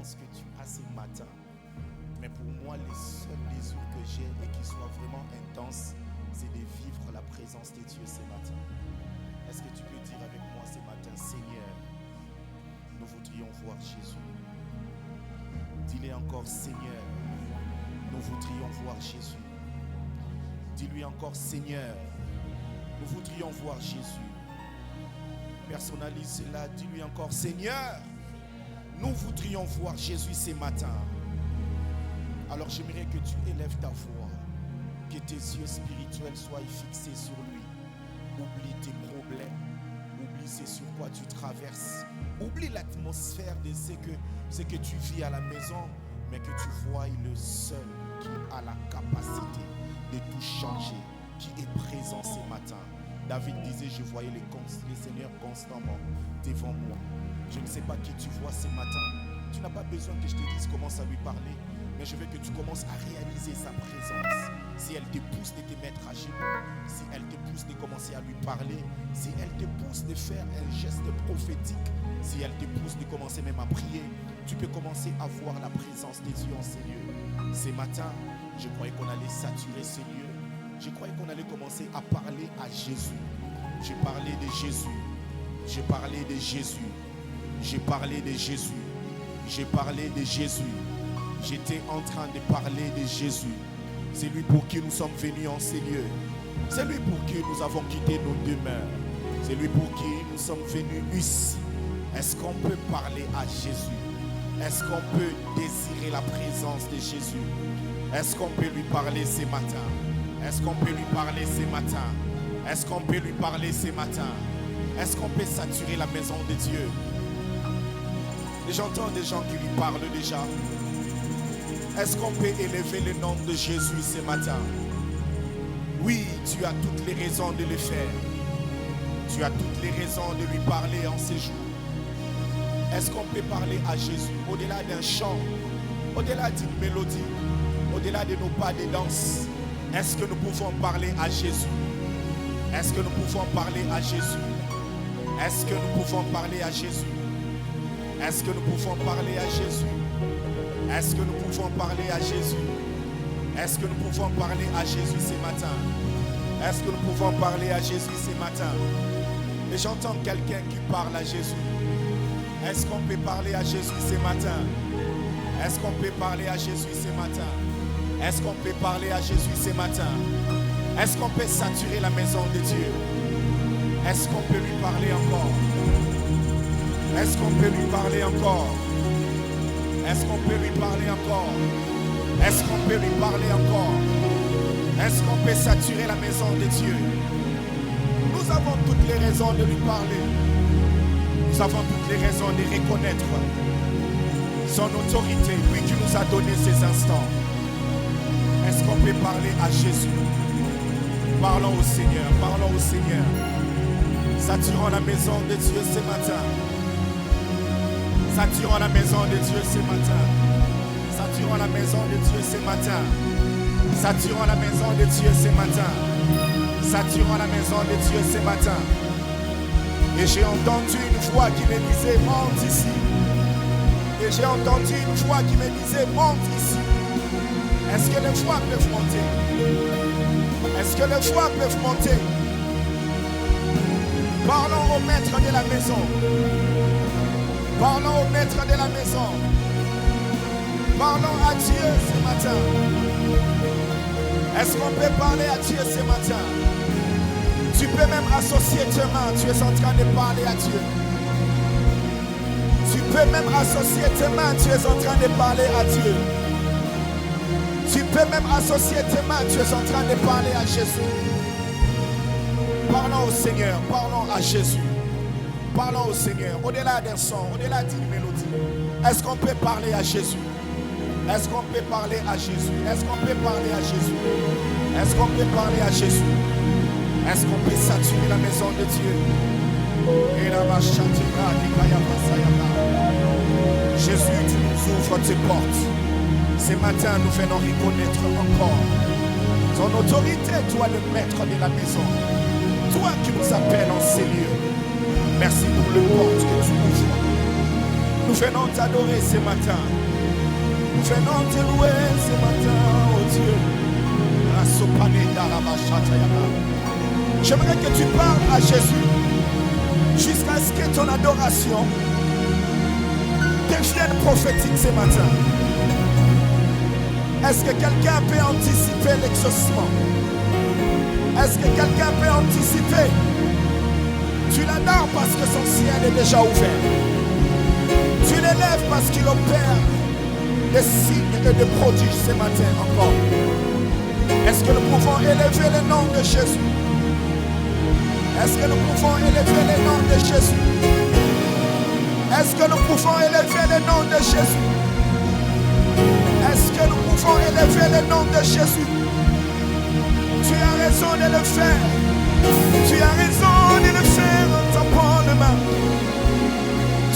présence que tu as ce matin. Mais pour moi, le seul désir que j'ai et qui soit vraiment intense, c'est de vivre la présence de Dieu ce matin. Est-ce que tu peux dire avec moi ce matin, Seigneur, nous voudrions voir Jésus. Dis-lui encore, Seigneur, nous voudrions voir Jésus. Dis-lui encore, Seigneur, nous voudrions voir Jésus. Personnalise cela, dis-lui encore, Seigneur, nous voudrions voir Jésus ce matin. Alors j'aimerais que tu élèves ta voix, que tes yeux spirituels soient fixés sur lui. Oublie tes problèmes, oublie ce sur quoi tu traverses, oublie l'atmosphère de ce que tu vis à la maison, mais que tu vois le seul qui a la capacité de tout changer, qui est présent ce matin. David disait, je voyais le Seigneur constamment devant moi. Je ne sais pas qui tu vois ce matin. Tu n'as pas besoin que je te dise commence à lui parler, mais je veux que tu commences à réaliser sa présence. Si elle te pousse de te mettre à genoux, si elle te pousse de commencer à lui parler, si elle te pousse de faire un geste prophétique, si elle te pousse de commencer même à prier, tu peux commencer à voir la présence de Dieu en ces lieux. Ce matin, je croyais qu'on allait saturer ces lieux. Je croyais qu'on allait commencer à parler à Jésus. J'ai parlé de Jésus. J'ai parlé de Jésus. J'ai parlé de Jésus. J'ai parlé de Jésus. J'étais en train de parler de Jésus. C'est lui pour qui nous sommes venus en ces lieux. C'est lui pour qui nous avons quitté nos demeures. C'est lui pour qui nous sommes venus ici. Est-ce qu'on peut parler à Jésus? Est-ce qu'on peut désirer la présence de Jésus? Est-ce qu'on peut lui parler ce matin? Est-ce qu'on peut lui parler ce matin? Est-ce qu'on peut lui parler ce matin? Est-ce qu'on peut saturer la maison de Dieu? Et j'entends des gens qui lui parlent déjà. Est-ce qu'on peut élever le nom de Jésus ce matin? Oui, tu as toutes les raisons de le faire. Tu as toutes les raisons de lui parler en ces jours. Est-ce qu'on peut parler à Jésus au-delà d'un chant, au-delà d'une mélodie, au-delà de nos pas de danse? Est-ce que nous pouvons parler à Jésus? Est-ce que nous pouvons parler à Jésus? Est-ce que nous pouvons parler à Jésus? Est-ce que nous pouvons parler à Jésus? Est-ce que nous pouvons parler à Jésus? Est-ce que nous pouvons parler à Jésus ce matin? Est-ce que nous pouvons parler à Jésus ce matin? Et j'entends quelqu'un qui parle à Jésus. Est-ce qu'on peut parler à Jésus ce matin? Est-ce qu'on peut parler à Jésus ce matin? Est-ce qu'on peut parler à Jésus ce matin? Est-ce qu'on peut saturer la maison de Dieu? Est-ce qu'on peut lui parler encore? Est-ce qu'on peut lui parler encore? Est-ce qu'on peut lui parler encore? Est-ce qu'on peut lui parler encore? Est-ce qu'on peut saturer la maison de Dieu? Nous avons toutes les raisons de lui parler. Nous avons toutes les raisons de reconnaître son autorité, lui qui nous a donné ces instants. Est-ce qu'on peut parler à Jésus? Parlons au Seigneur, parlons au Seigneur. Saturons la maison de Dieu ce matin. Saturons la maison de Dieu ce matin. Saturons la maison de Dieu ce matin. Saturons la maison de Dieu ce matin. Saturons la maison de Dieu ce matin. Et j'ai entendu une voix qui me disait, monte ici. Et j'ai entendu une voix qui me disait, monte ici. Est-ce que les voix peuvent monter? Est-ce que les voix peuvent monter? Parlons au maître de la maison. Parlons au maître de la maison. Parlons à Dieu ce matin. Est-ce qu'on peut parler à Dieu ce matin? Tu peux même associer tes mains. Tu es en train de parler à Dieu. Tu peux même associer tes mains. Tu es en train de parler à Dieu. Tu peux même associer tes mains. Tu es en train de parler à Jésus. Parlons au Seigneur. Parlons à Jésus. Parlons au Seigneur. Au-delà d'un son, au-delà d'une mélodie. Est-ce qu'on peut parler à Jésus? Est-ce qu'on peut parler à Jésus? Est-ce qu'on peut parler à Jésus? Est-ce qu'on peut parler à Jésus? Est-ce qu'on peut saturer la maison de Dieu? Jésus, tu nous ouvres tes portes. Ce matin, nous venons reconnaître encore ton autorité, toi le maître de la maison. Toi qui nous appelles en ces lieux. Merci pour le porte que tu ouvres. Nous venons t'adorer ce matin. Nous venons te louer ce matin, oh Dieu. J'aimerais que tu parles à Jésus jusqu'à ce que ton adoration devienne prophétique ce matin. Est-ce que quelqu'un peut anticiper l'exaucement? Est-ce que quelqu'un peut anticiper? Tu l'adores parce que son ciel est déjà ouvert. Tu l'élèves parce qu'il opère des signes et des prodiges ce matin encore. Est-ce que nous pouvons élever le nom de Jésus? Est-ce que nous pouvons élever le nom de Jésus? Est-ce que nous pouvons élever le nom de Jésus? Est-ce que nous pouvons élever le nom de Jésus? Tu as raison de le faire. Tu as raison de le faire en tapant les mains.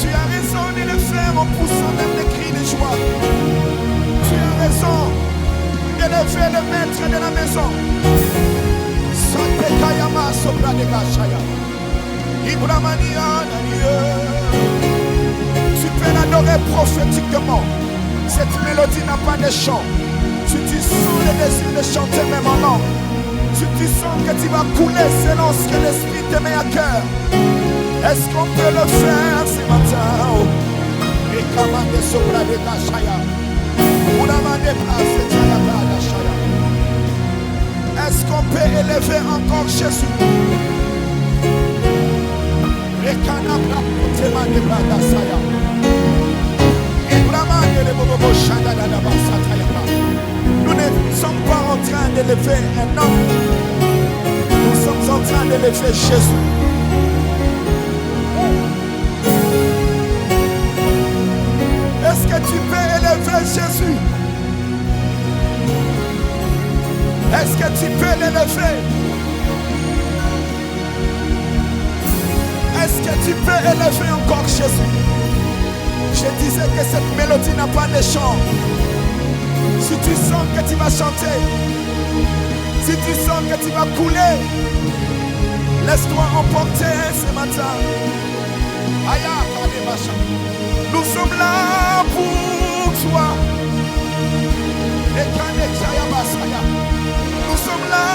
Tu as raison de le faire en poussant même des cris de joie. Tu as raison d'élever le maître de la maison. Santekayama sopra de Gashaya. Ibramania Daniel. Tu peux l'adorer prophétiquement. Cette mélodie n'a pas de chant. Tu sens le désir de chanter même en langue. Tu sens que tu vas couler selon ce que l'Esprit te met à cœur. Est-ce qu'on peut le faire ce matin? Est-ce qu'on peut élever encore Jésus? Nous ne sommes pas en train d'élever un homme. Nous sommes en train d'élever Jésus. Est-ce que tu peux élever Jésus? Est-ce que tu peux l'élever? Est-ce que tu peux élever encore Jésus? Je disais que cette mélodie n'a pas de chant. Si tu sens que tu vas chanter, si tu sens que tu vas couler, laisse-toi emporter ce matin. Nous sommes là pour toi. Nous sommes là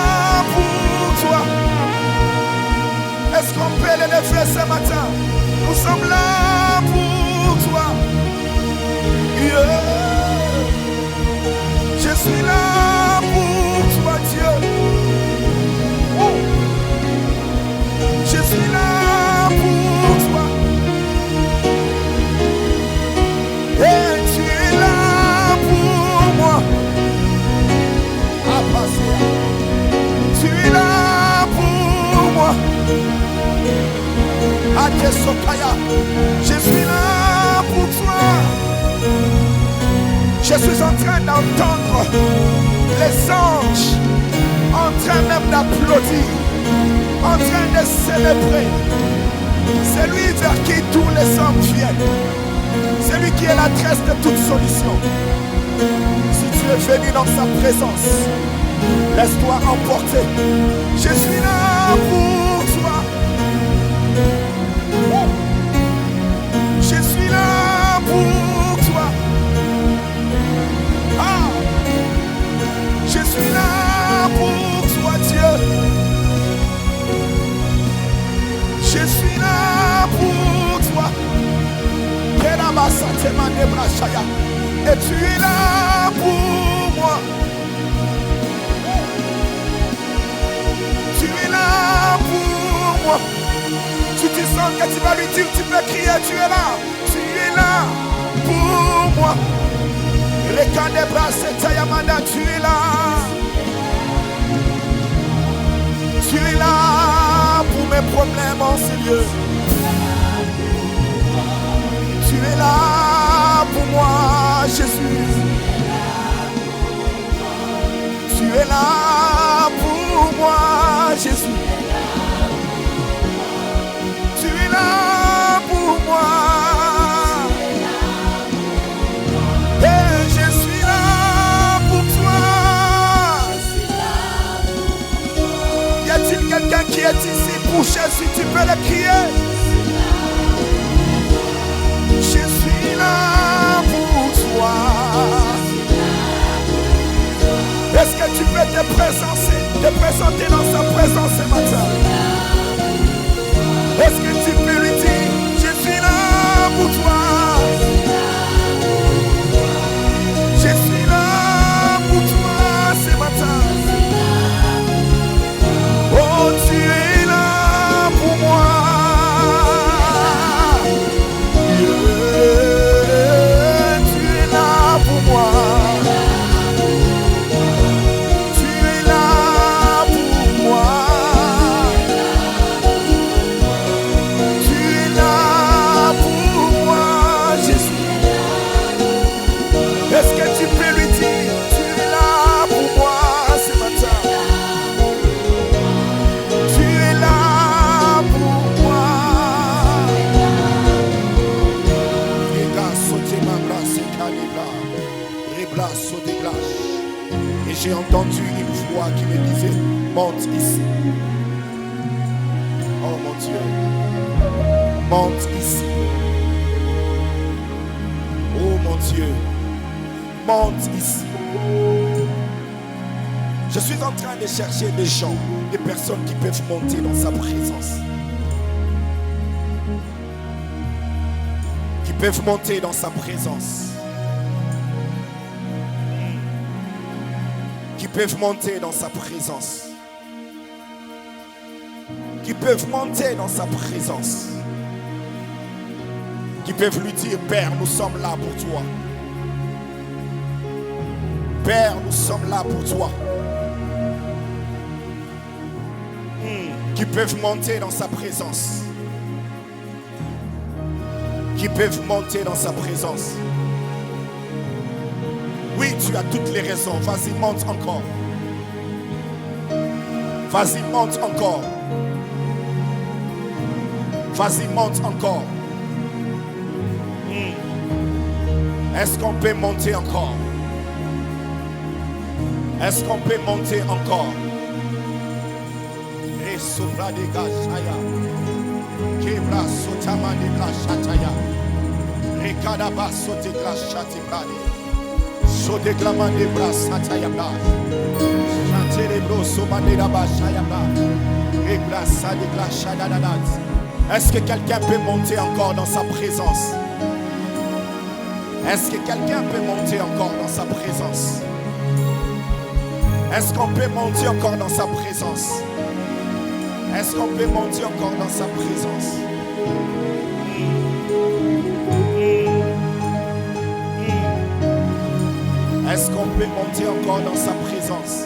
pour toi. Est-ce qu'on peut l'élever ce matin? Nous sommes là pour toi. Yeah. Je suis là pour toi, Dieu. Oh. Je suis là pour toi. Et tu es là pour moi. Tu es là pour moi. Je suis là pour toi. Je suis en train d'entendre les anges en train même d'applaudir, en train de célébrer. C'est lui vers qui tous les hommes viennent. C'est lui qui est l'adresse de toute solution. Si tu es venu dans sa présence, laisse-toi emporter. Je suis là pour toi. Je suis là pour toi. Ah, je suis là pour toi, Dieu. Je suis là pour toi. Et tu es là pour moi. Tu es là pour moi. Tu te sens que tu vas lui dire, tu peux crier, tu es là. Tu es là pour moi. Tu es là. Tu es là pour mes problèmes en Seigneur. Tu es là pour moi, Jésus. Tu es là pour moi, Jésus. Tu es là pour moi. Et je suis là pour toi. Y a-t-il quelqu'un qui est ici pour Jésus? Tu peux le crier. Je suis Et j'ai entendu une voix qui me disait, monte ici. Oh mon Dieu, monte ici. Oh mon Dieu, monte ici. Je suis en train de chercher des gens, des personnes qui peuvent monter dans sa présence. Qui peuvent monter dans sa présence. Qui peuvent monter dans sa présence. Qui peuvent monter dans sa présence. Qui peuvent lui dire, Père, nous sommes là pour toi. Père, nous sommes là pour toi. Qui peuvent monter dans sa présence. Qui peuvent monter dans sa présence. Oui, tu as toutes les raisons. Vas-y, monte encore. Vas-y, monte encore. Vas-y, monte encore. Est-ce qu'on peut monter encore? Est-ce qu'on peut monter encore? Et sopra de gashaya. Kebra sotama de glashataya. Rekadaba sote glashatibrade. Sodeglaman de brasataya bra. Chante de broso bandera bashaya bra. Reglasa de glashadadat. Est-ce que quelqu'un peut monter encore dans sa présence? Est-ce que quelqu'un peut monter encore dans sa présence? Est-ce qu'on peut monter encore dans sa présence? Est-ce qu'on peut monter encore dans sa présence? Est-ce qu'on peut monter encore dans sa présence?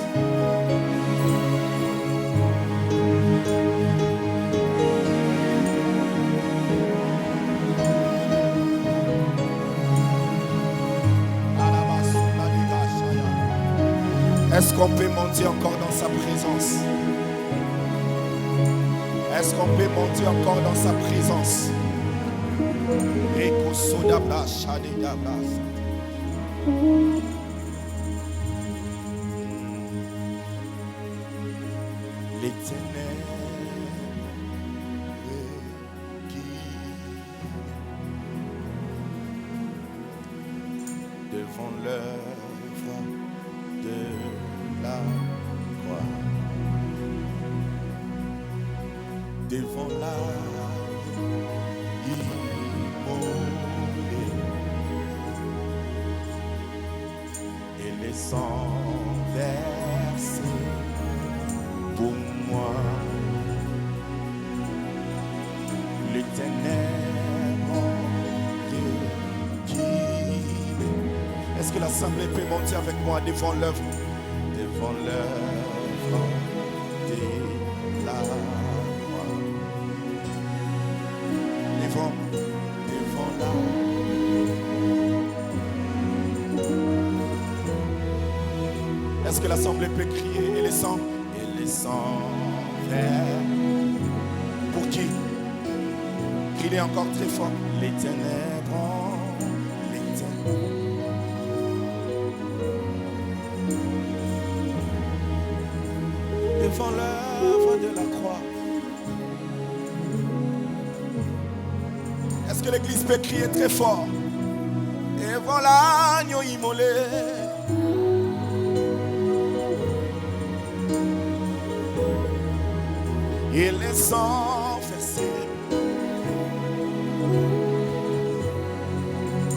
Est-ce qu'on peut monter encore dans sa présence? Est-ce qu'on peut monter encore dans sa présence? Les ténèbres qui devant l'œuvre de la croix, devant la immolée et les sangs versés pour moi, les ténèbres qui. Est-ce que l'assemblée peut monter avec moi devant l'œuvre? Devant l'œuvre de la croix. Devant la. Est-ce que l'assemblée peut crier? Et les sangs? Et les sangs verts. Pour qui? Criez encore très fort. Les ténèbres. Les ténèbres. Devant l'œuvre de la croix. Est-ce que l'église peut crier très fort? Et voilà, l'agneau immolé. Et les sangs versés.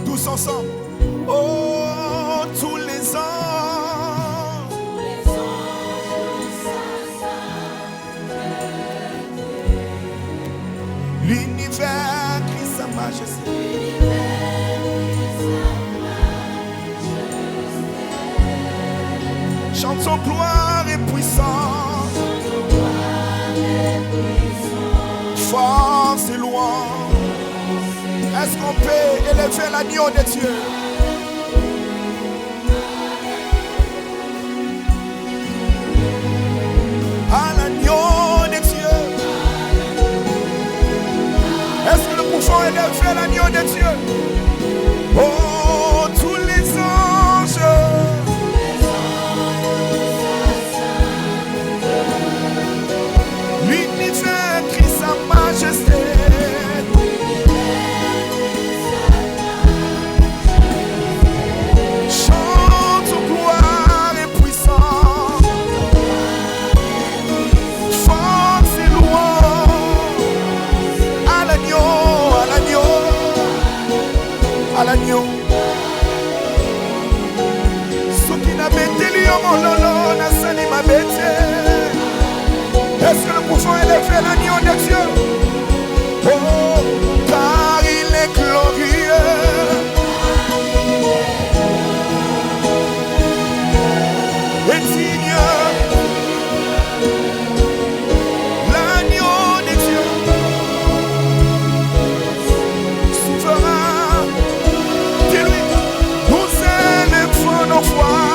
Tous ensemble. Oh, tous les ans. L'univers crie sa majesté. Chante son gloire et puissance. Force et louange. Est-ce qu'on peut élever l'agneau de Dieu? À l'agneau de Dieu. Est-ce que nous pouvons élever l'agneau de Dieu? Oh, tous les anges. à l'agneau. Ce qui n'a bêté mon lolo, n'a sali ma bêté. Est-ce que nous pouvons élever l'agneau de Dieu? Oh, car il est glorieux. Et digne. L'agneau de Dieu. Souverain. Dis-lui, nous élevons nos voix.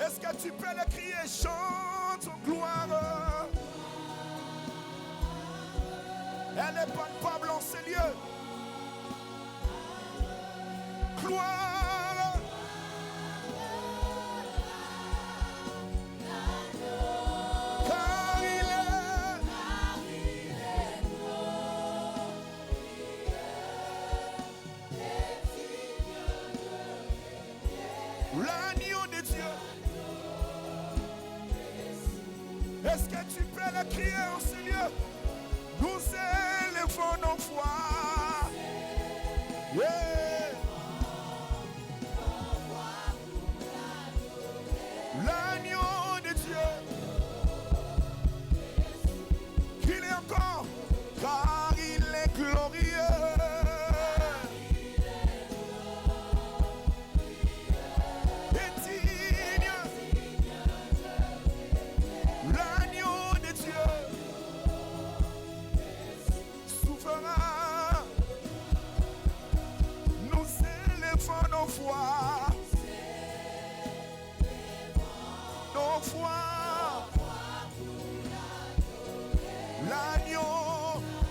Est-ce que tu peux le crier? Chante ton gloire. Elle est palpable en ces lieux. Gloire. Car il est l'agneau de Dieu. Est-ce que tu peux le crier en ce lieu? Nous élevons nos voix. Yeah. L'agneau de Dieu. Qu'il est encore, car il est glorieux. Nos voix, l'agneau.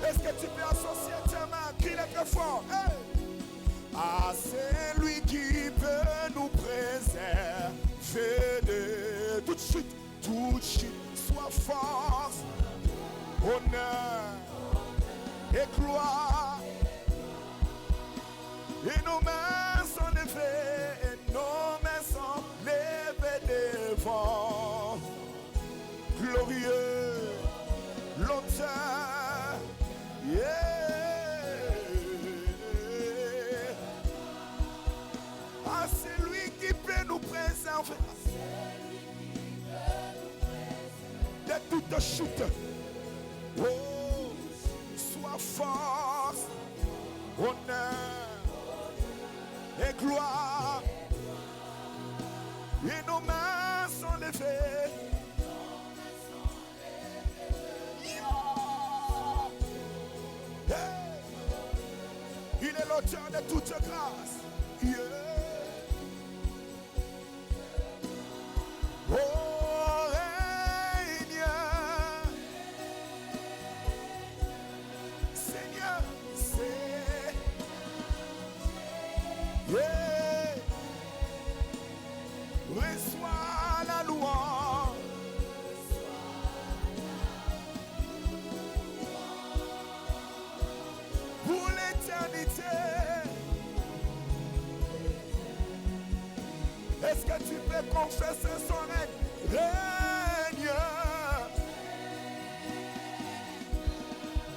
Est-ce que tu peux associer tes mains? Crie le très fort. Hey. Ah, c'est lui qui peut nous préserver de toute chute, soit force, honneur et gloire. Et nos mains sont levées, et nos mains sont levées devant. Glorieux, l'auteur, yeah. Ah, c'est lui qui peut nous préserver de toute chute. Oh, sois force, honneur et gloire. Et nos mains sont levées. Yeah. Il est l'auteur de toute grâce. Yeah. Oh, règne. Seigneur, c'est... Yeah. Reçois la louange. Pour l'éternité. Est-ce que tu peux confesser son règne? Règne.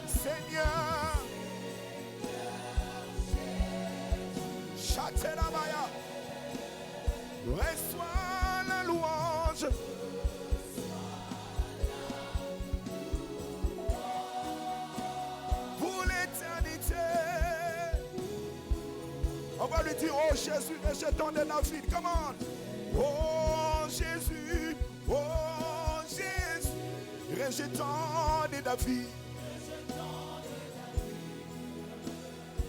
Seigneur. Chatelabaya. Reçois la louange. lui dire, oh Jésus, rejetant de David. Come on. Oh Jésus, rejetant de David.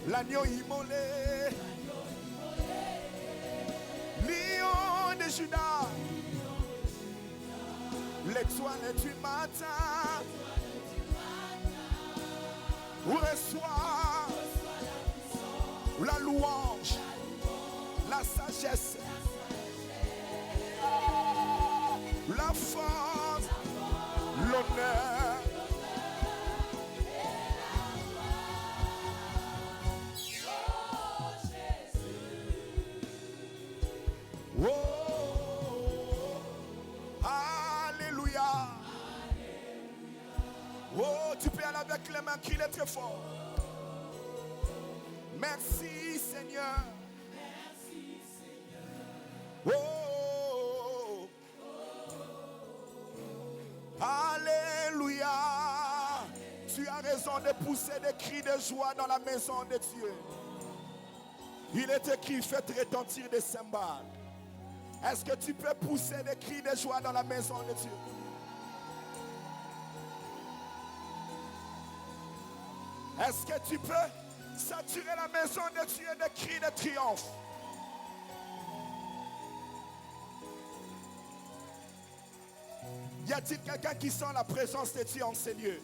L'agneau immolé, lion de Judas, l'étoile du matin, reçoit la louange, la sagesse, la force, l'honneur. Oh, alléluia. Oh, tu peux aller avec les mains, crie très fort. Merci Seigneur. Merci Seigneur. Oh, alléluia. Tu as raison de pousser des cris de joie dans la maison de Dieu. Il est écrit, faites retentir des cymbales. Est-ce que tu peux pousser des cris de joie dans la maison de Dieu? Est-ce que tu peux saturer la maison de Dieu de cris de triomphe? Y a-t-il quelqu'un qui sent la présence de Dieu en ces lieux?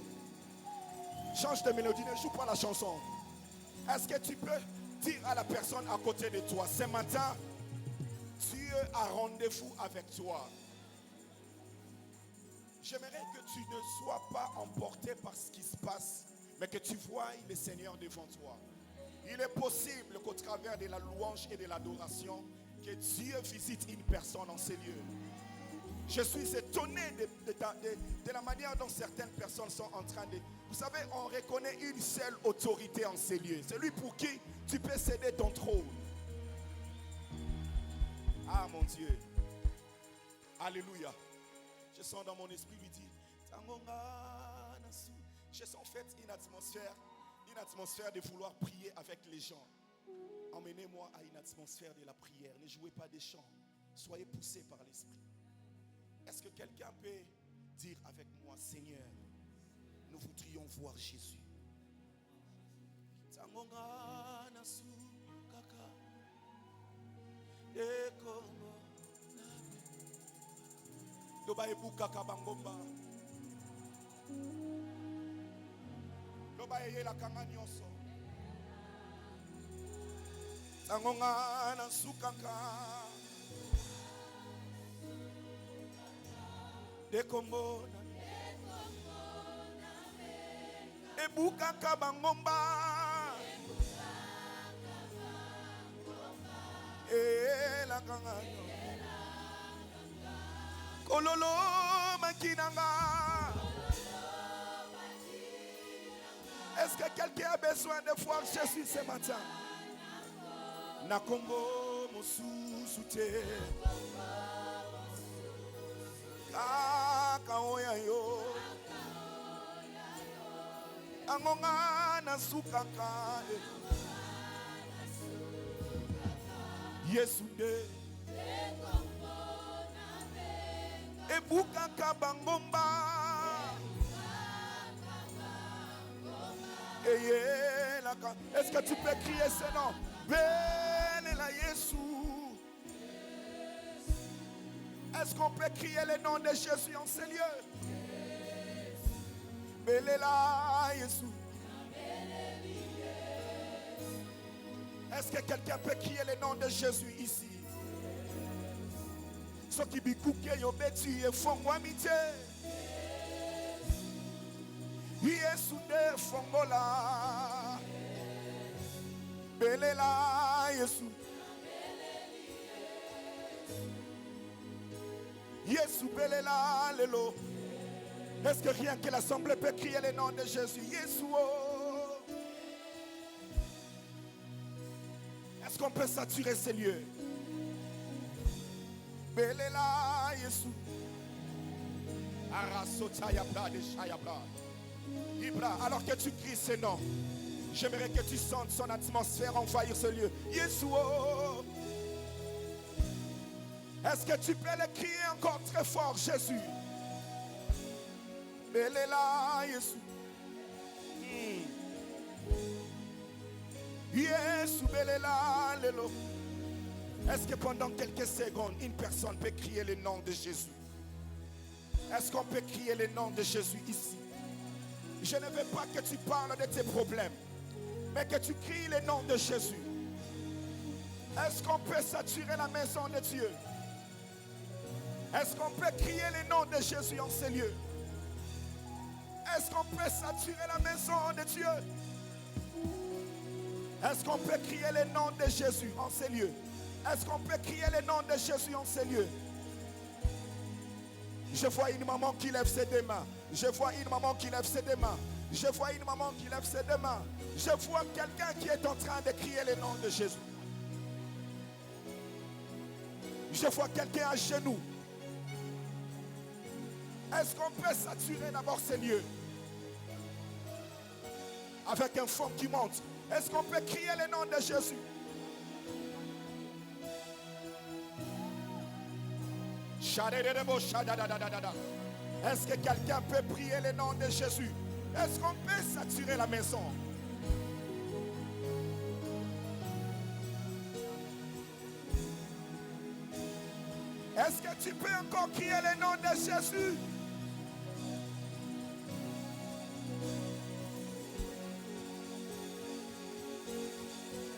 Change de mélodie, ne joue pas la chanson. Est-ce que tu peux dire à la personne à côté de toi, ce matin, Dieu a rendez-vous avec toi. J'aimerais que tu ne sois pas emporté par ce qui se passe, mais que tu vois le Seigneur devant toi. Il est possible qu'au travers de la louange et de l'adoration, que Dieu visite une personne en ces lieux. Je suis étonné de la manière dont certaines personnes sont en train de... Vous savez, on reconnaît une seule autorité en ces lieux. C'est lui pour qui tu peux céder ton trône. Ah mon Dieu. Alléluia. Je sens dans mon esprit lui dire, je sens en fait une atmosphère de vouloir prier avec les gens. Emmenez-moi à une atmosphère de la prière. Ne jouez pas des chants. Soyez poussés par l'esprit. Est-ce que quelqu'un peut dire avec moi, Seigneur, nous voudrions voir Jésus. Loba ebuka kabangomba. Loba eyela kanga nyonso. Tangonga na sukaka. Dekombo na ebuka kabangomba. Eyela kanga nyonso. Kololo makinanga. Est-ce que quelqu'un a besoin de voir Jésus ce matin? Nakombo mosusute. Kaka oyayo. Angonga na sukaka. Yesunde. Ebuka kabangomba. Est-ce que tu peux crier ce nom? Bénéla Jésus. Est-ce qu'on peut crier le nom de Jésus en ces lieux? Bénéla Jésus. Est-ce que quelqu'un peut crier le nom de Jésus ici? Ce qui bikuke yo beti e fongwa mite. Yesu de fongola. Belela Yesu. Yesu belela lelo. Est-ce que rien que l'assemblée peut crier le nom de Jésus? Yesu oh. Est-ce qu'on peut saturer ces lieux? Belela Yesu. Arasota ya bla de shaya bla. Ibra, alors que tu cries ce nom, J'aimerais que tu sentes son atmosphère envahir ce lieu. Yeshua. Est-ce que tu peux le crier encore très fort, Jésus? Belela, Jésus. Jésus, belela, lelo. Est-ce que pendant quelques secondes, une personne peut crier le nom de Jésus? Est-ce qu'on peut crier le nom de Jésus ici? Je ne veux pas que tu parles de tes problèmes, mais que tu cries le nom de Jésus. Est-ce qu'on peut saturer la maison de Dieu? Est-ce qu'on peut crier le nom de Jésus en ces lieux? Est-ce qu'on peut saturer la maison de Dieu? Est-ce qu'on peut crier le nom de Jésus en ces lieux? Est-ce qu'on peut crier le nom de Jésus en ces lieux? Je vois une maman qui lève ses deux mains. Je vois une maman qui lève ses deux mains. Je vois une maman qui lève ses deux mains. Je vois quelqu'un qui est en train de crier le nom de Jésus. Je vois quelqu'un à genoux. Est-ce qu'on peut saturer d'abord ces lieux avec un fond qui monte? Est-ce qu'on peut crier le nom de Jésus? Est-ce que quelqu'un peut prier le nom de Jésus? Est-ce qu'on peut saturer la maison? Est-ce que tu peux encore crier le nom de Jésus?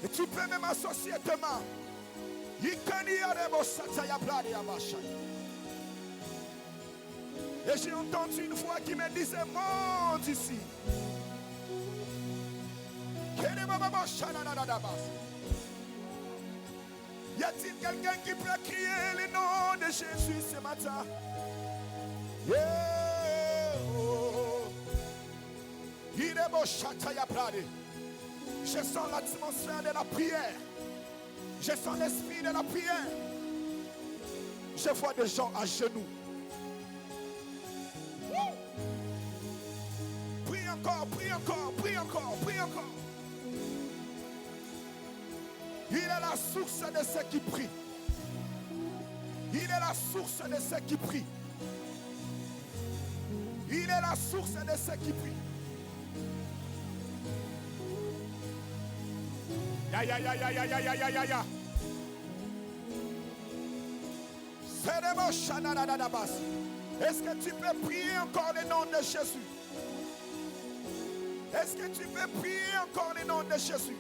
Et tu peux même associer tes mains. Et j'ai entendu une voix qui me disait, monte ici. Y a-t-il quelqu'un qui peut crier le nom de Jésus ce matin? Je sens l'atmosphère de la prière. Je sens l'esprit de la prière. Je vois des gens à genoux. Prie encore, prie encore, prie encore, prie encore. Il est la source de ceux qui prient. Il est la source de ceux qui prient. Il est la source de ceux qui prient. Ya. Est-ce que tu peux prier encore le nom de Jésus? Est-ce que tu peux prier encore le nom de Jésus?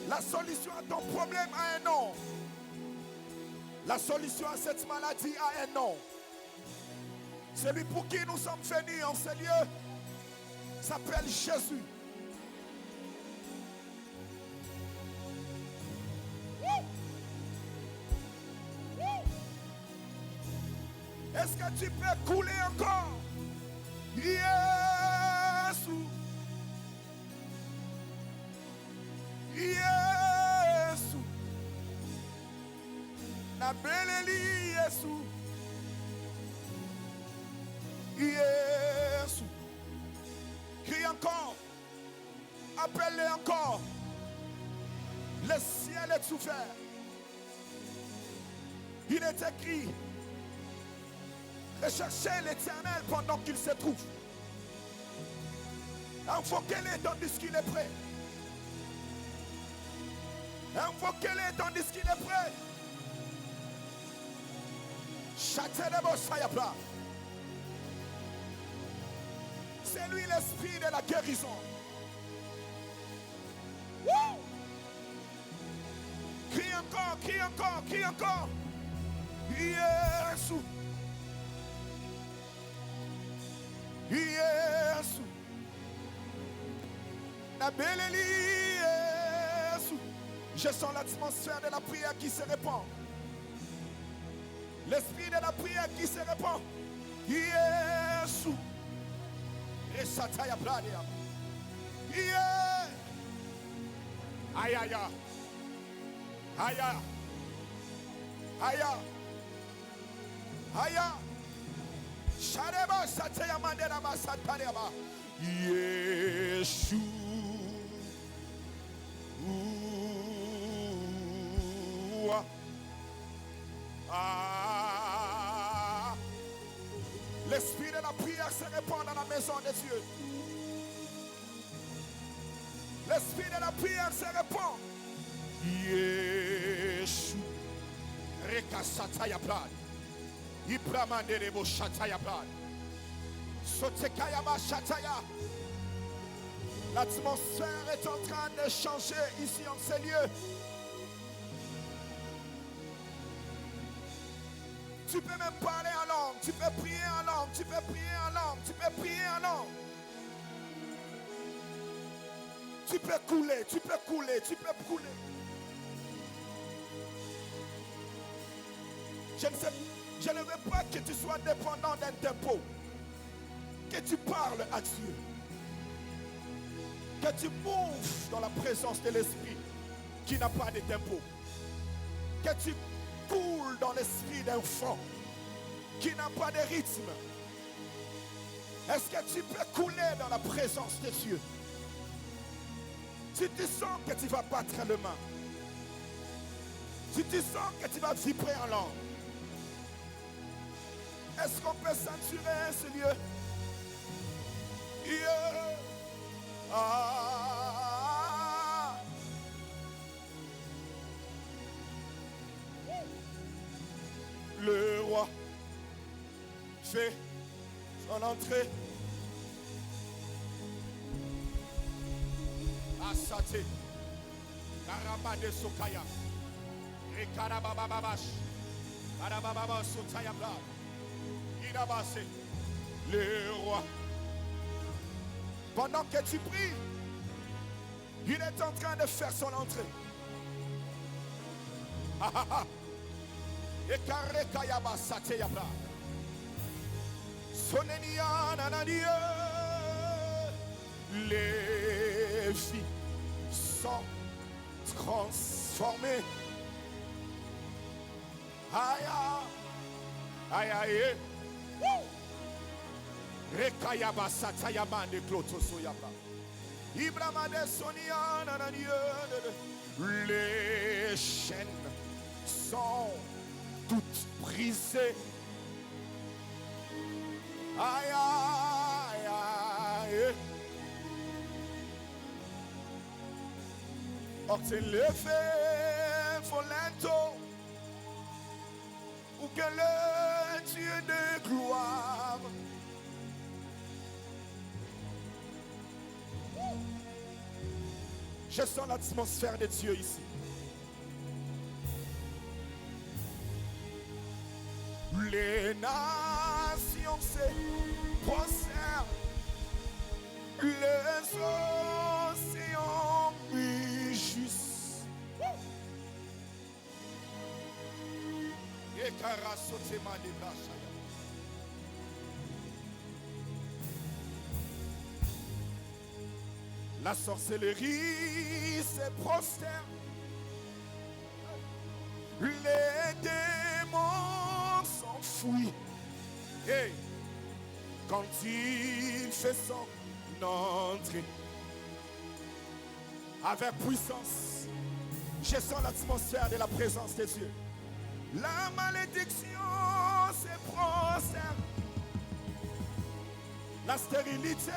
La solution à ton problème a un nom. La solution à cette maladie a un nom. Celui pour qui nous sommes venus en ce lieu s'appelle Jésus. Est-ce que tu peux couler encore? Jésus. Jésus. Na beleli Jésus. Jésus. Crie encore. Appelle-le encore. Le ciel est ouvert. Il est écrit: recherchez l'Éternel pendant qu'il se trouve. Invoquez-le tandis qu'il est prêt. Invoquez-le tandis qu'il est prêt. C'est lui l'esprit de la guérison. Woo! Crie encore, crie encore, crie encore. Jésus. Jésus. La belle Jésus. Je sens l'atmosphère de la prière qui se répand. L'esprit de la prière qui se répand. Jésus. Et Sataya Bladia. Yeah. Aïe aïe aïe. Aïe aïe. Aïe. Aïe. Shareba Yeshua. L'esprit de la prière se répand dans la maison de Dieu. L'esprit de la prière se répand. Yeshua. Rekasataya plan. Ibramanderebo shataya plan. Sotekayama shataya. L'atmosphère est en train de changer ici en ces lieux. Tu peux même parler en langue, tu peux prier en langue, tu peux prier en langue, tu peux prier en langue. Tu peux couler, tu peux couler, tu peux couler. Je ne veux pas que tu sois dépendant d'un tempo. Que tu parles à Dieu. Que tu moves dans la présence de l'Esprit qui n'a pas de tempo. Que tu coules dans l'esprit d'un enfant qui n'a pas de rythme. Est-ce que tu peux couler dans la présence de Dieu? Tu te sens que tu vas battre le main. Tu te sens que tu vas vibrer en langue. Est-ce qu'on peut censurer ce lieu? Yeah. Ah. Le roi fait son entrée. Asate. Karabade Sokaya. Rekarabababash. Karabababa Sotaya Bla. Irabase. Le roi. Pendant que tu pries, il est en train de faire son entrée. Ah ah ah. Et karekayaba sateyabla. Sonenia nanania. Les filles sont transformées. Aïe aïe aïe. Rekayaba satayaba de klotosoyaba. Ibramade sonia nanania. Les chaînes sont toutes brisées. Aïe, aïe, aïe. Or c'est levé, volento, ou que le Dieu de gloire je sens l'atmosphère de Dieu ici. Les nations se prosternent, les océans mugissent. Et Karasotema de Brachaya. La sorcellerie se prosterne, les démons s'enfuient. Et quand il fait son entrée avec puissance, je sens l'atmosphère de la présence de Dieu. La malédiction se prosterne, la stérilité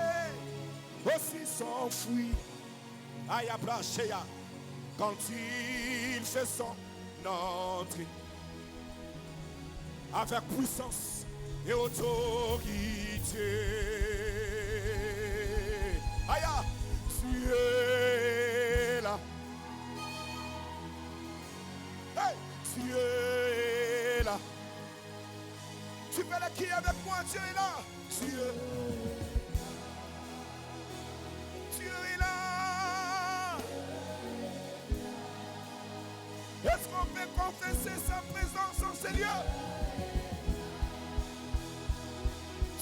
aussi s'enfuit. Aïe Abrachea, quand il fait son entrée avec puissance et autorité. Aïe, tu es là. Hey, tu es là. Tu peux le crier avec moi, Dieu est là. Dieu est là. Est-ce qu'on peut confesser sa présence en ces lieux?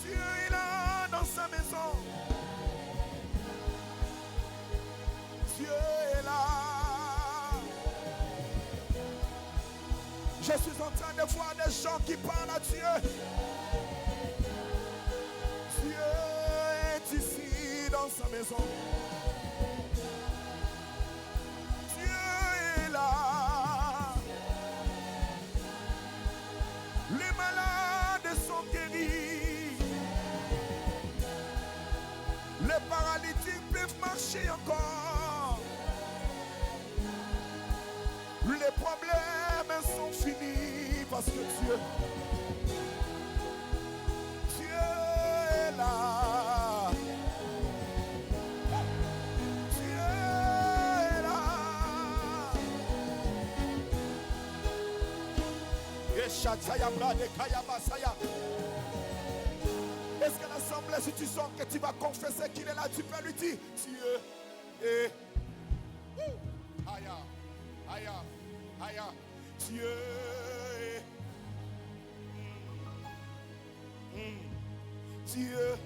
Dieu est là dans sa maison. Dieu est là. Je suis en train de voir des gens qui parlent à Dieu. maison. Dieu est là. Les malades sont guéris. Les paralytiques peuvent marcher encore. Les problèmes sont finis parce que Dieu est là. Dieu est là. Est-ce que l'assemblée, si tu sens que tu vas confesser qu'il est là, tu peux lui dire Dieu est Aya, Aya, Aya, Dieu est Dieu.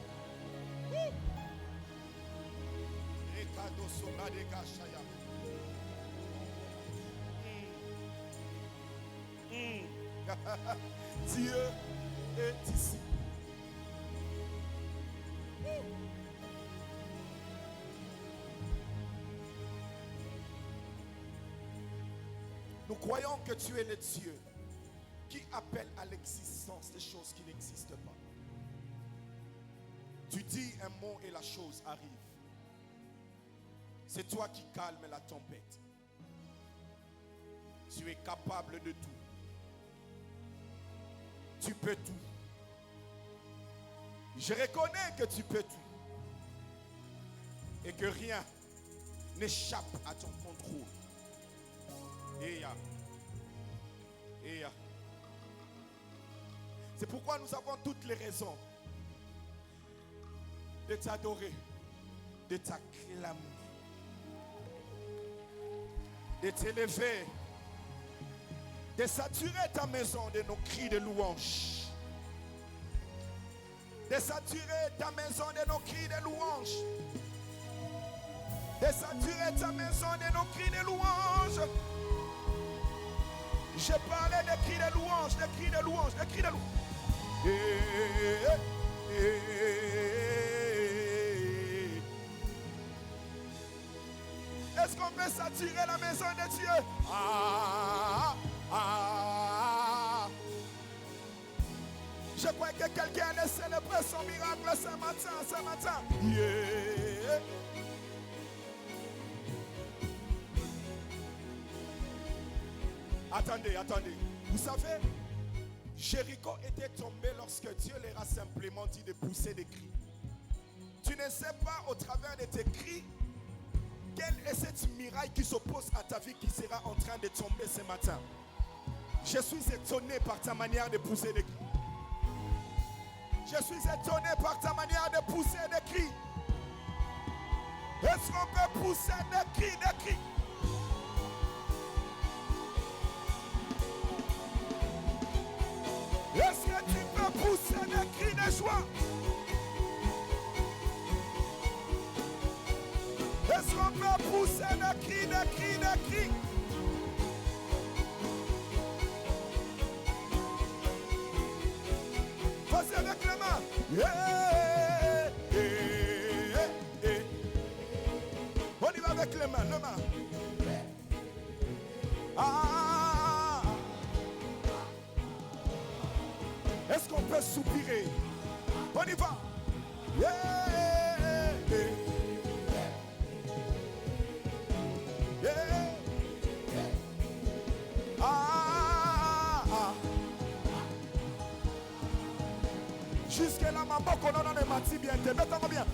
Dieu est ici. Nous croyons que tu es le Dieu qui appelle à l'existence des choses qui n'existent pas. Tu dis un mot et la chose arrive. C'est toi qui calmes la tempête. Tu es capable de tout. Tu peux tout. Je reconnais que tu peux tout. Et que rien n'échappe à ton contrôle. C'est pourquoi nous avons toutes les raisons de t'adorer, de t'acclamer, de t'élever, de saturer ta maison de nos cris de louange, de saturer ta maison de nos cris de louange, de saturer ta maison de nos cris de louange. J'ai parlé des cris de louange, des cris de louange, des cris de louange. Est-ce qu'on peut saturer la maison de Dieu? Je crois que quelqu'un a célébré son miracle ce matin. Yeah. Attendez. Vous savez, Jéricho était tombé lorsque Dieu leur a simplement dit de pousser des cris. Tu ne sais pas au travers de tes cris quelle est cette miraille qui s'oppose à ta vie qui sera en train de tomber ce matin. Je suis étonné par ta manière de pousser des cris. Je suis étonné par ta manière de pousser des cris. Est-ce qu'on peut pousser des cris, des cris? Est-ce que tu peux pousser des cris de joie? Est-ce qu'on peut pousser des cris, des cris, des cris? Vas-y avec les mains. Yeah, yeah, yeah. On y va avec les mains, les mains. Est-ce qu'on peut soupirer? On y va. Yeah, yeah. Jusque là, maman, qu'on a des mati bien, mettons bien.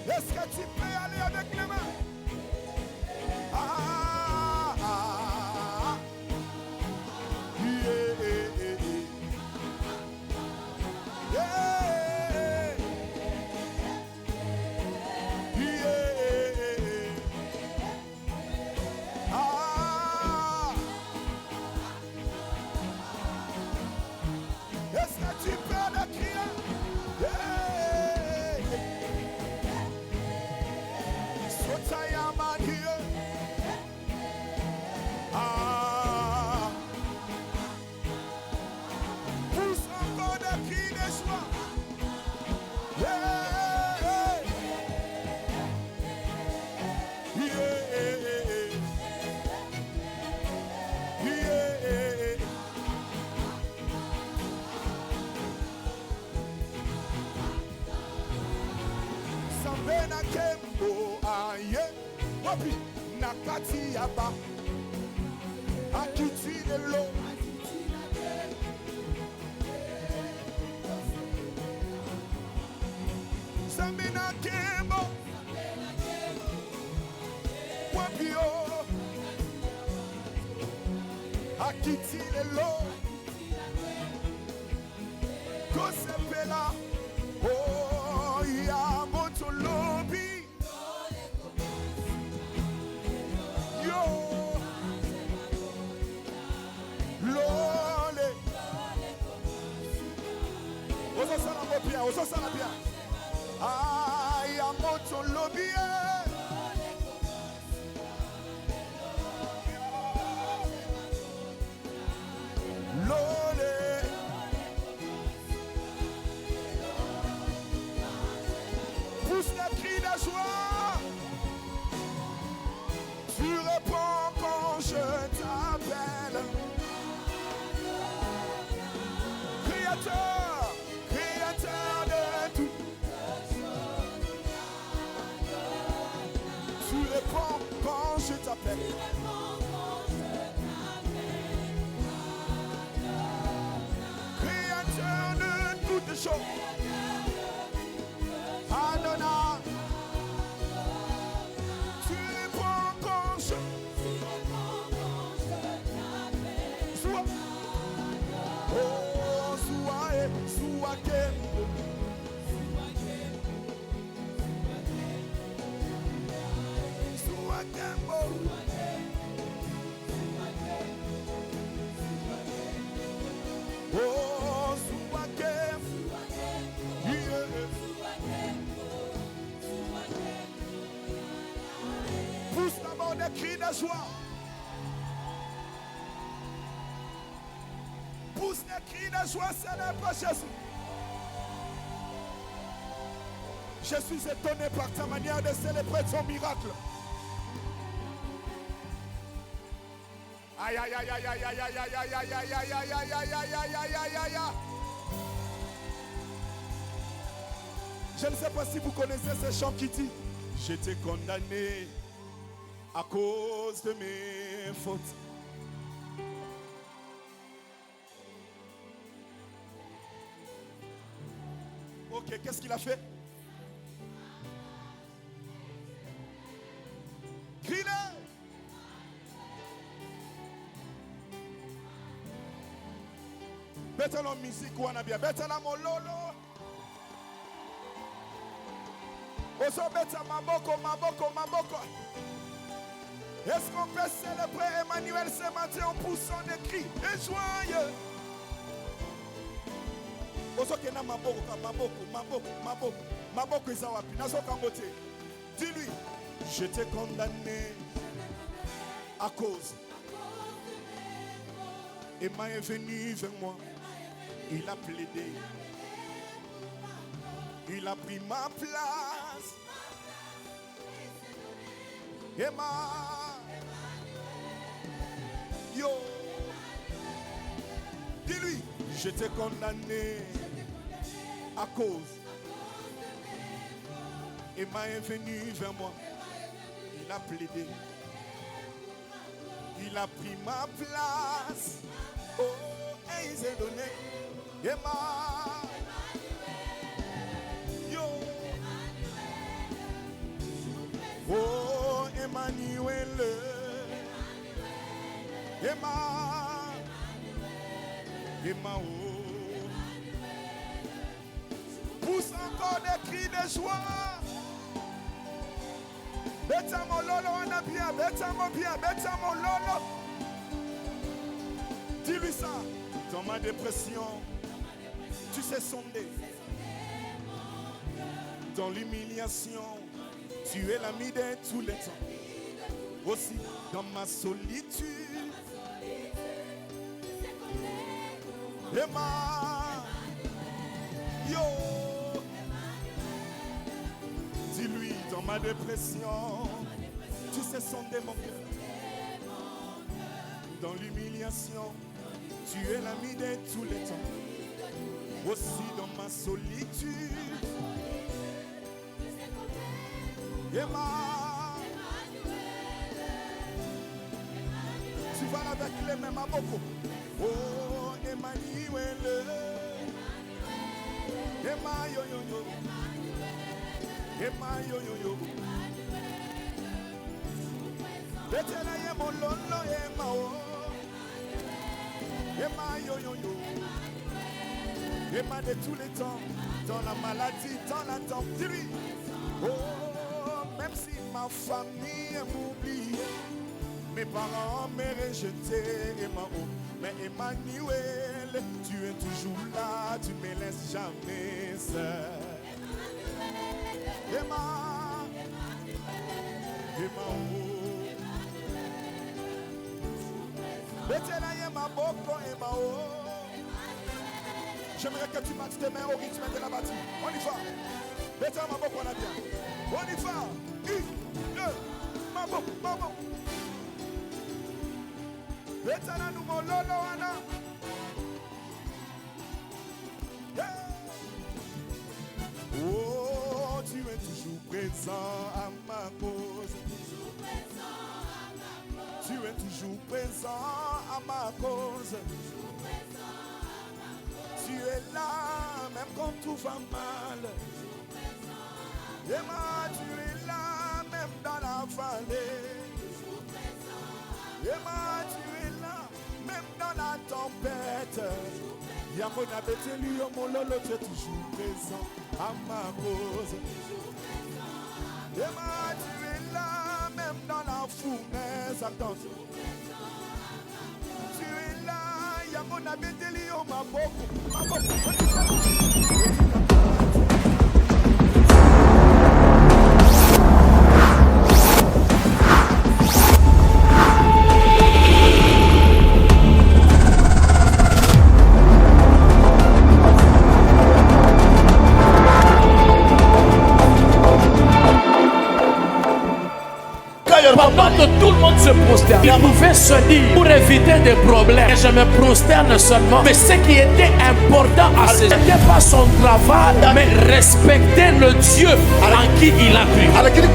Est-ce que tu peux aller avec les mains? na kembo aye wapi nakati yaba akiti lelo sambe na kembo wapi o akiti lelo kosepela oh ya moto lobi yo lole oso sala bien ah ya moto lobi lole pousse le cri de joie. Tu réponds quand je t'appelle. Créateur, créateur de tout. Tu réponds quand je t'appelle. Créateur de toutes choses. Adonai, tu réponds quand je sois. Oh, sois Kembo. Sois Kembo. Oh, sois Kembo. Pousse d'abord des cris de joie. Pousse des cris de joie, célèbre Jésus. Je suis étonné par ta manière de célébrer ton miracle. Aïe aïe aïe aïe aïe aïe aïe aïe aïe aïe aïe aïe aïe aïe aïe aïe aïe aïe aïe aïe. Je ne sais pas si vous connaissez ce chant qui dit j'étais condamné à cause de mes fautes. Ok, qu'est-ce qu'il a fait? Crie-le! Bêtez-le musique ou en a bien. Bêtez-le mon lolo. Oso bêtez maboko, maboko, maboko. Est-ce qu'on peut célébrer Emmanuel ce matin en poussant des cris et joyeux? Oso kena maboko, maboko, maboko, maboko, maboko isawapi. Naso kambote. Dis-lui, je t'ai condamné à cause. Emma est venu vers moi. Il a plaidé. Il a pris ma place. Emma. Yo. Dis-lui, je t'ai condamné à cause. Emma est venu vers moi. Il a plaidé. Il a pris ma place. Oh, et il s'est donné. Emma. Yo. Oh, Emmanuel. Emma. Emma. Oh. Pousse encore des cris de joie. Bêta mon lolo, on a bien. Bêta mon bien. Bêta mon lolo. Dis-lui ça. Dans ma dépression, tu sais sonder. Dans l'humiliation, tu es l'ami de tous les temps. Aussi dans ma solitude. Emma. Yo. Dis-lui dans ma dépression, tu sais sonder mon cœur. Dans l'humiliation, tu es l'ami de tous les temps. Aussi dans ma solitude. Tu vas avec les mêmes à beaucoup. Oh, Emmanuel. Emmanuel. Emmanuel. Betelaye mololo Emao. Emmanuel. Emma de tous les temps, dans la maladie, dans la tempête. Oh, même si ma famille m'oublie, mes parents me rejeté, mais Emmanuel, tu es toujours là, tu me laisses jamais seul. Emma, Emma, oh. Betelaye ma boko, Emma, oh. J'aimerais que tu battes tes mains au rythme de la batterie. On y va. Betelaye ma boko, on a bien. On y va. 1, 2, ma boko, ma boko. Betelaye nous mon lolo, Anna. Oh, tu es toujours présent à ma cause. Tu es toujours présent à ma cause. Tu es là, même quand tout va mal. Emma, tu es là, même dans la vallée. Emma, tu es là, même dans la tempête. Yamona Beteli, mon lolo, tu es toujours présent à ma cause. Emma, tu es là, même dans la fournaise. Attends. Tu es là, Yamona Beteli, ma boko, ma boko. Pendant que tout le monde se prosterne, il pouvait se dire pour éviter des problèmes. Et je me prosterne seulement. Mais ce qui était important à ce n'était pas son travail, mais respecter le Dieu en qui il a cru.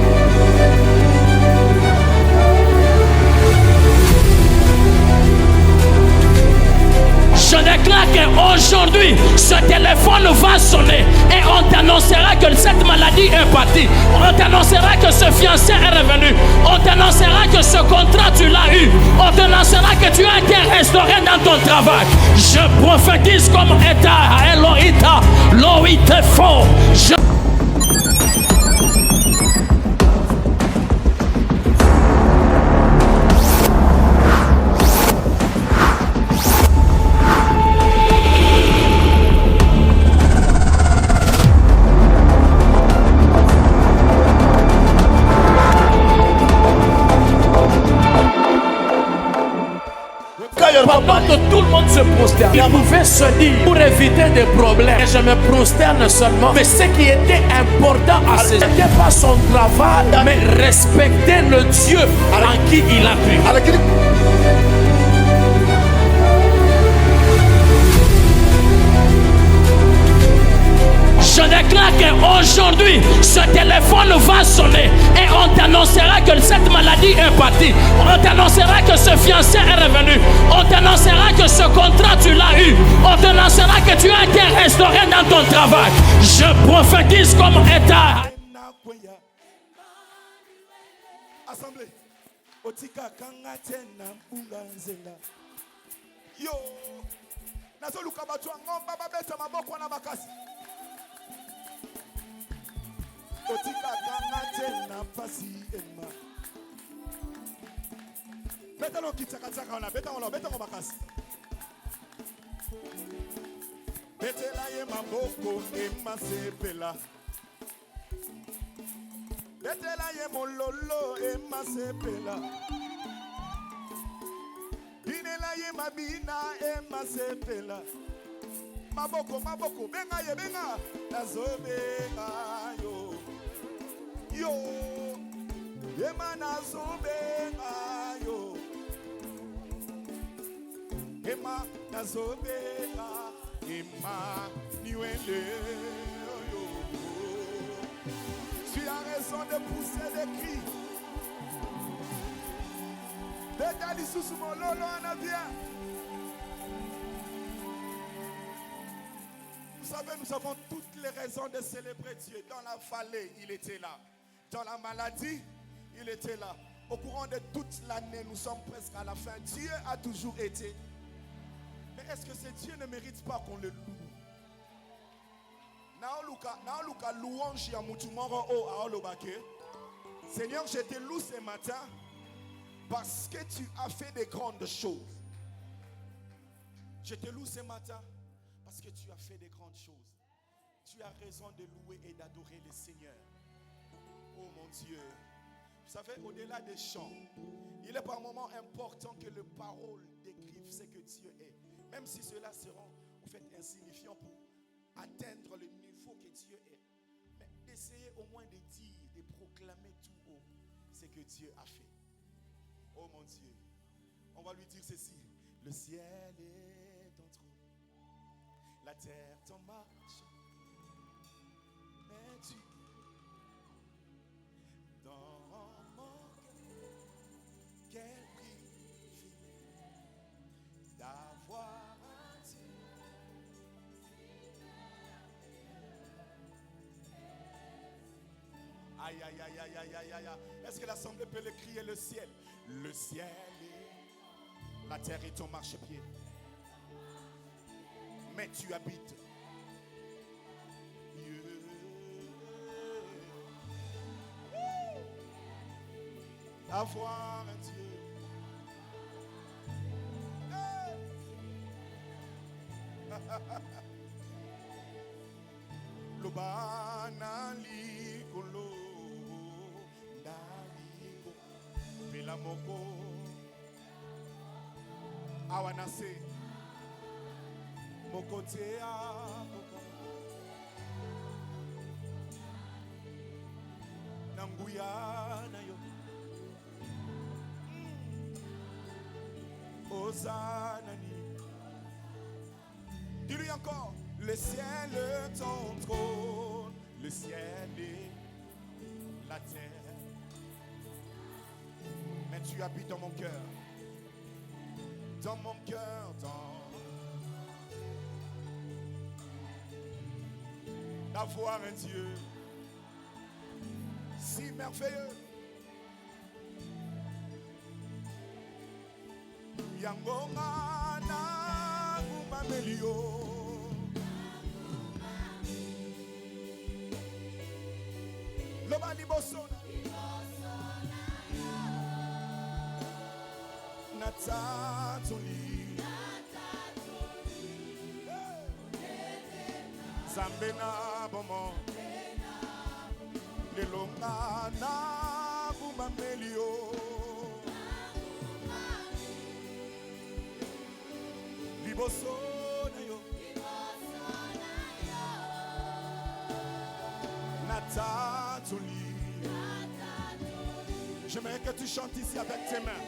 Je déclare qu'aujourd'hui, ce téléphone va sonner et on t'annoncera que cette maladie est partie. On t'annoncera que ce fiancé est revenu. On t'annoncera que ce contrat, tu l'as eu. On t'annoncera que tu as été restauré dans ton travail. Je prophétise comme Eta, Elohita, Loïte fort. Pendant que tout le monde se prosterne, il pouvait se dire pour éviter des problèmes. Et je me prosterne seulement. Mais ce qui était important à ce n'était pas son travail, mais respecter le Dieu en qui il a cru. Je déclare qu'aujourd'hui, ce téléphone va sonner et on t'annoncera que cette maladie est partie. On t'annoncera que ce fiancé est revenu. On t'annoncera que ce contrat, tu l'as eu. On t'annoncera que tu as été restauré dans ton travail. Je prophétise comme État. Assemblée. Otika kangatena bunganzela. Yo. Nazo lukabatu ngomba babeta maboko na bakasi. Otika kangatena pasi ema. Beta lo kitaka ona beta ngo bakasi. Betela ye maboko ema sepela. Betela ye mololo ema sepela. Binela ye mabina ema sepela. Maboko benga ye benga nazobenga yo yo ema nazobenga yo ema nazobenga ema niwende yo. Tu as a raison de pousser des cris. Vous savez, nous avons toutes les raisons de célébrer Dieu. Dans la vallée, il était là. Dans la maladie, il était là. Au courant de toute l'année, nous sommes presque à la fin. Dieu a toujours été. Mais est-ce que ce Dieu ne mérite pas qu'on le loue? Naoluka louange ya mutumoro o aolobake. Seigneur, je te loue ce matin parce que tu as fait des grandes choses. Je te loue ce matin parce que tu as fait des grandes choses. Tu as raison de louer et d'adorer le Seigneur. Oh mon Dieu. Vous savez, au-delà des chants, il est par moments important que les paroles décrivent ce que Dieu est. Même si cela sera en fait insignifiant pour atteindre le niveau que Dieu est. Mais d'essayer au moins de dire, de proclamer tout haut ce que Dieu a fait. Oh mon Dieu. On va lui dire ceci. Le ciel est ton trône. La terre ton marche. Mais tu dans mon cœur, quel privilège d'avoir un Dieu. Aïe, aïe, aïe, aïe, aïe, aïe, aïe. Est-ce que l'assemblée peut le crier le ciel? Le ciel est, la terre est ton marchepied. Mais tu habites. Avoir un Dieu. Hey. Lobana likolo daliko belamoko awanase mokote akoka nanguya na yo. Hosanna. Dis-lui encore. Le ciel est ton trône. Le ciel est la terre. Mais tu habites dans mon cœur. Dans mon cœur, d'avoir un Dieu si merveilleux. Yangonga na kumamelio. Loba libosona. Natatoli. Zambena bomo. Lelonga na kumamelio. Libosona yo. Natatoli. J'aimerais que tu chantes ici avec tes mains.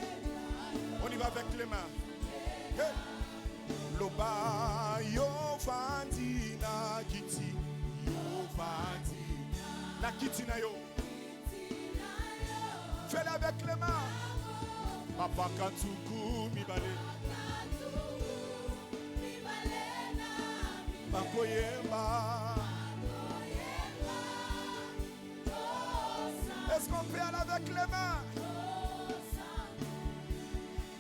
On y va avec les mains. Hey. Loba yo fandi na kiti. Yo fandi na kiti na yo. Fais-le avec les mains. Papa Katuku mi balé. Bakoyemba. Est-ce qu'on peut aller avec les mains?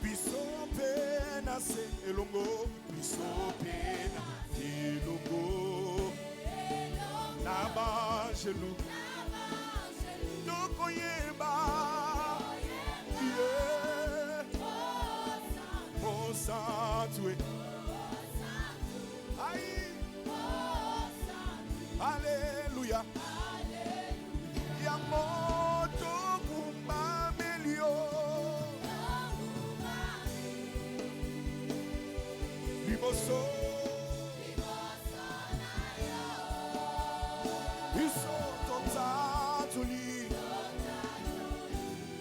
Biso pena se elongo. Biso pena elongo. Naba jelou. Dokoyemba. Yeah. Oh santué. Aïe. Alléluia. Yamoto kumamelio. Liboso. Biso totatoli.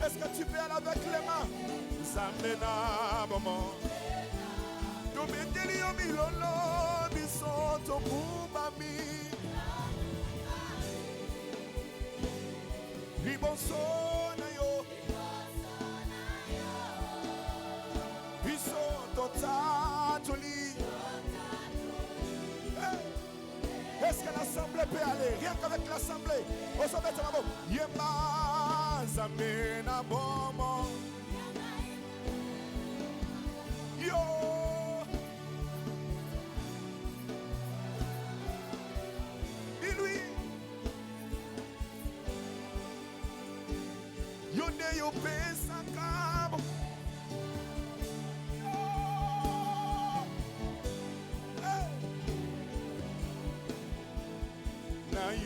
Est-ce que tu peux aller avec les mains? Zamena maman. Dometeli omilolo. Biso tokumami. liboso na yo biso totatoli. Est-ce que l'assemblée peut aller? Rien qu'avec l'assemblée. Au sommet de la bombe. Yemba zamena bomo. Yo. Dis-lui. Yo ne yo pesa kabo.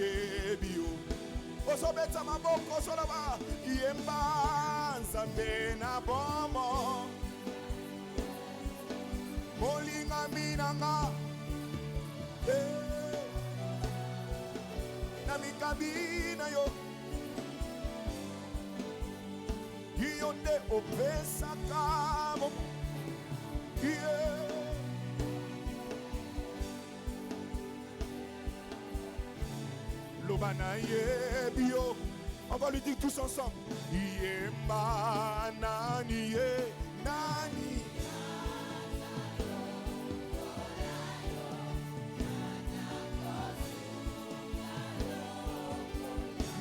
Yebio osobeta maboko solaba yemba nzambe na bomo molinga minanga na mikabina yo yonde opesa kamo On va lui dire tous ensemble. Yemba nani nani.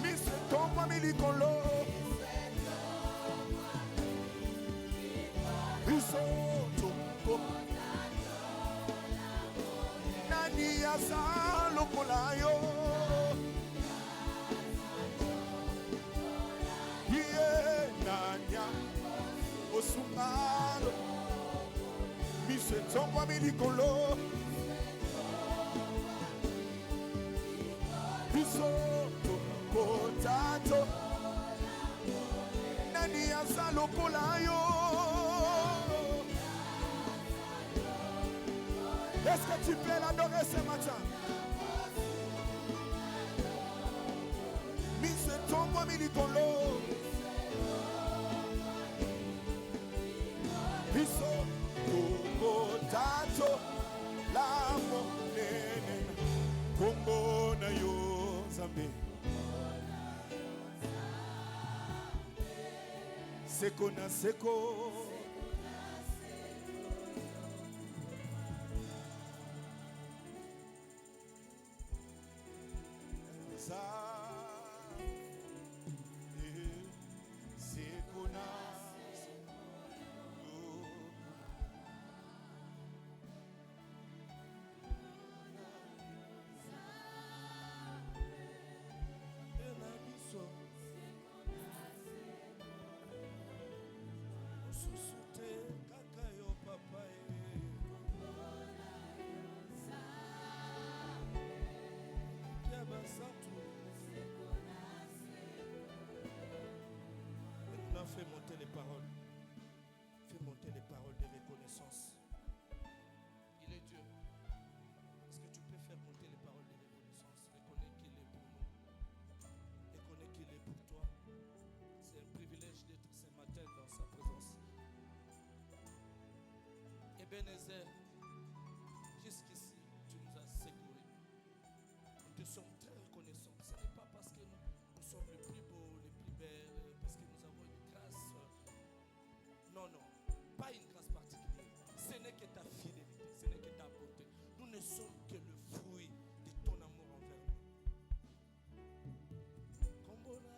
Mise tomba milikolo. Isoto. Nani asalo kolayo. Nanya osumalo mise tomba milikolo biso potato nani azalo kolayo. Est-ce que tu peux l'adorer ce matin? Mise tomba milikolo biso potato la monene kombo na yo Nzambe seko na seko seko na fais monter les paroles. Fais monter les paroles de reconnaissance. Il est Dieu. Est-ce que tu peux faire monter les paroles de reconnaissance? Reconnais qu'il est pour nous. Reconnais qu'il est pour toi. C'est un privilège d'être ce matin dans sa présence. Ebenezer, jusqu'ici, tu nous as secourus. Nous te sommes très reconnaissants. Ce n'est pas parce que nous sommes les plus beaux, les plus belles, parce que nous avons une grâce. Non, non, pas une grâce particulière. Ce n'est que ta fidélité, ce n'est que ta bonté. Nous ne sommes que le fruit de ton amour envers nous. C'est qu'on a.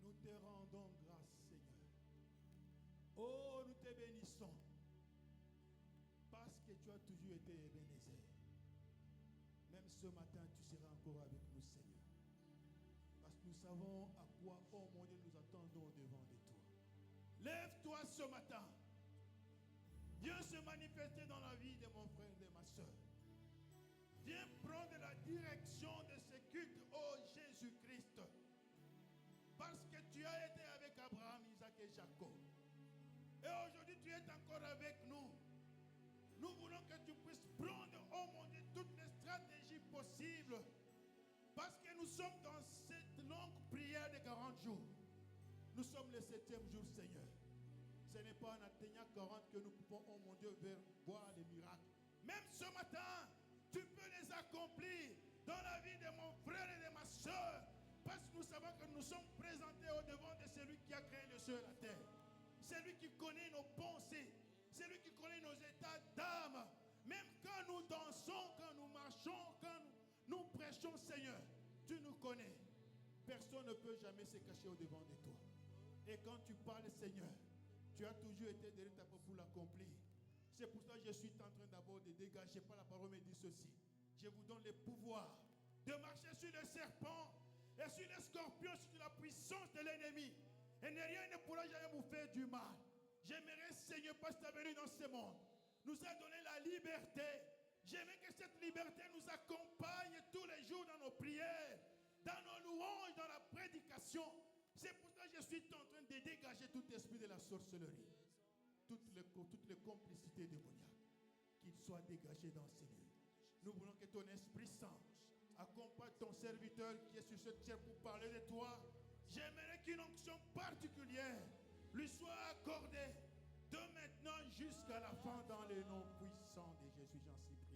Nous te rendons grâce, Seigneur. Oh, nous te bénissons. Parce que tu as toujours été Ebenezer. Même ce matin, tu seras encore avec nous, Seigneur. Parce que nous savons à quoi, oh mon Dieu, nous attendons devant de toi. Lève-toi ce matin. Viens se manifester dans la vie de mon frère et de ma soeur. Viens prendre la direction de ce culte, oh Jésus-Christ. Parce que tu as été avec Abraham, Isaac et Jacob. Et aujourd'hui, tu es encore avec nous. Nous voulons que tu puisses prendre, oh mon Dieu, toutes les stratégies possibles. Parce que nous sommes dans cette longue prière de 40 jours. Nous sommes le 7e jour, Seigneur. Ce n'est pas en atteignant 40 que nous pouvons, oh mon Dieu, voir les miracles. Même ce matin, tu peux les accomplir dans la vie de mon frère et de ma soeur. Parce que nous savons que nous sommes présentés au devant de celui qui a créé le ciel et la terre. Celui qui connaît nos pensées. Celui qui connaît nos états d'âme. Même quand nous dansons, quand nous marchons, quand nous prêchons, Seigneur, tu nous connais. Personne ne peut jamais se cacher au devant de toi. Et quand tu parles, Seigneur, tu as toujours été derrière ta parole pour l'accomplir. C'est pour ça que je suis en train d'abord de dégager par la parole, mais dit ceci. Je vous donne le pouvoir de marcher sur les serpents et sur les scorpions, sur la puissance de l'ennemi. Et rien ne pourra jamais vous faire du mal. J'aimerais, Seigneur, parce que tu es venu dans ce monde, nous a donné la liberté. J'aimerais que cette liberté nous accompagne tous les jours dans nos prières, dans nos louanges, dans la prédication. C'est pour ça que je suis en train de dégager tout esprit de la sorcellerie, toutes les complicités démoniaques, qu'ils soient dégagés dans ces lieux. Nous voulons que ton Esprit Saint accompagne ton serviteur qui est sur cette terre pour parler de toi. J'aimerais qu'une onction particulière lui soit accordée de maintenant jusqu'à la fin dans le nom puissant de Jésus. J'en supplie.